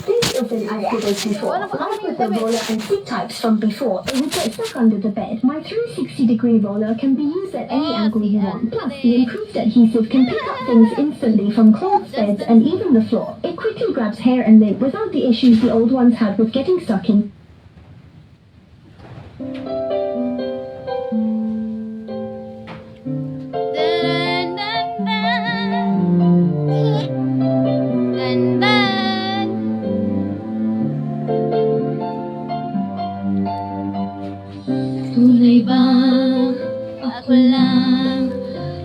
This is an accident before. Like with the roller and stick types from before, it would get stuck under the bed. My 360-degree roller can be used at any angle you want. Plus, the improved adhesive can pick up things instantly from clothes, beds, and even the floor. It quickly grabs hair and lint without the issues the old ones had with getting stuck in. Tunay bang ako lang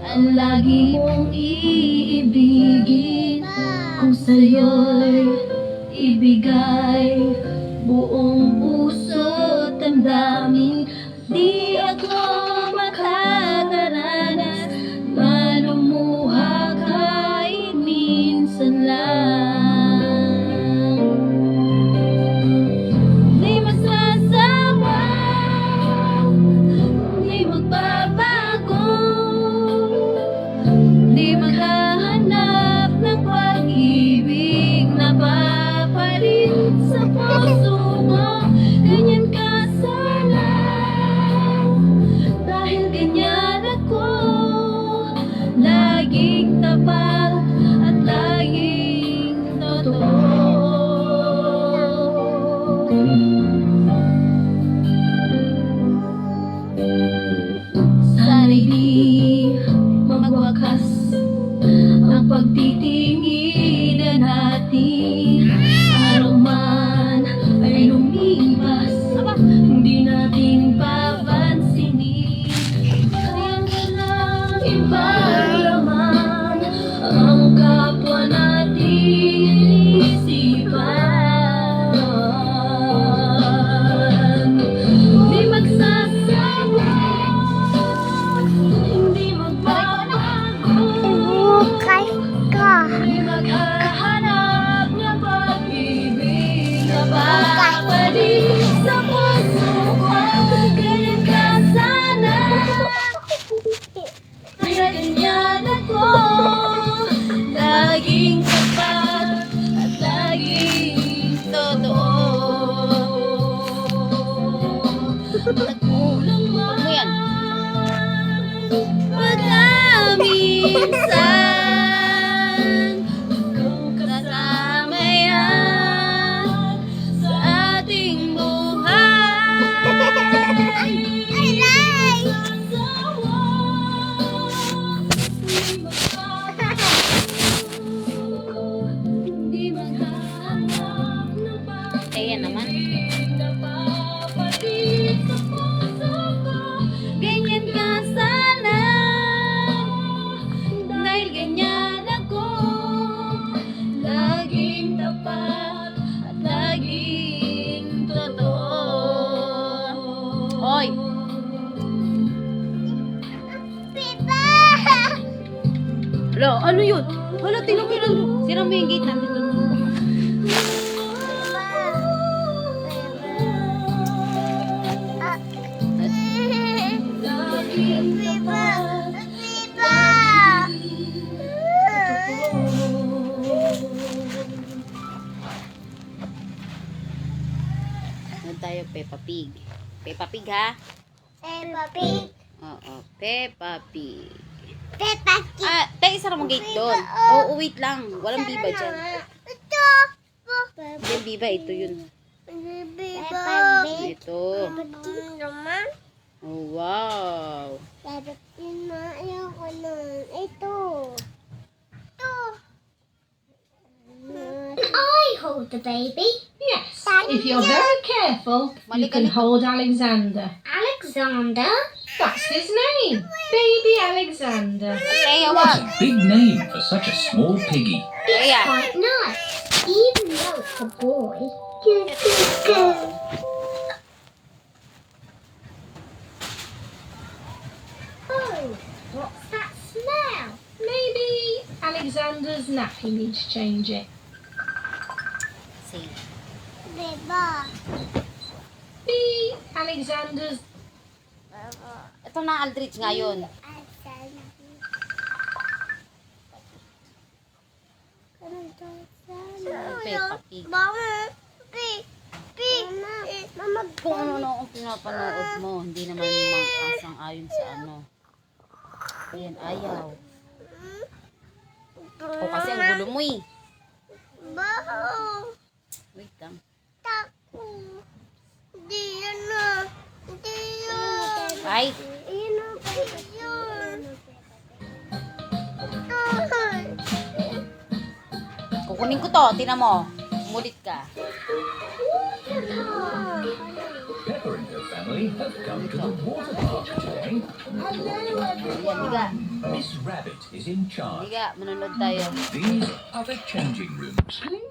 ang lagi mong iibigin? Kung sa'yo'y ibigay buong puso't damdamin, di ako makakaranas malumuha kahit minsan lang. Di masasawa, di magbabago, di maghahanap ng pag-ibig na papalit sa puso mo. Ganyan ka sana, dahil ganyan ako, laging tapat at laging totoo. Sana'y di magwakas ang pagtitinginan natin. Araw man ay lumipas, hindi natin papansinin. Kaya lang ipaglaman ang kapwa nating isipan. Di magsasawa, hindi magbabago, di maghahanap ng pag-ibig na babalik sa puso ko. Ganyan ka sana, kaya ganyan ako, laging tapat at laging totoo. At kulang man pagkaminsan, kung kasama yan sa ating buhay. Sasawa, di maghahanap ng Ayan naman. pag-ibig na papalit sa puso ko. Ganyan ka sana, dahil ganyan ako, laging tapat at laging totoo. Hoy! Hala, ano yun? Hala, tinanggilan mo. Sira mo yung gate natin doon. Laging tapat, Ano tayo, Peppa Pig. Peppa Pig, ha? Oo, Peppa Pig. Ah, tayo isa mo gate doon. Oo, wait lang. Walang biba dyan. Yung biba, ito yun. Ito. Oh, wow. I hold the baby. Yes, if you're very careful, you can hold Alexander. Alexander? That's his name, Baby Alexander. Kaya What wag. a big name for such a small piggy. Kaya. Quite nice. Even though it's a boy. Oh, what's that smell? Maybe Alexander's nappy needs changing. See. Be Alexander's. Ito na Aldrich ngayon. Peppa Pig. Mama, Mama, Kung ano-ano ang pinapanood mo, hindi naman mang-asang ayon sa ano. Ayan, ayaw. O kasi ang gulo mo eh. Baho. Wait lang. Taku. Hindi yan na. Hindi yan. Ay, Ayun na ba yun? Ay. kukunin ko to. Tingnan mo. Umulit ka. Pepper and her family have come to the water park today. Ayan, liga. Miss Rabbit is in charge. Liga, manunod tayo. These are the changing rooms. Hello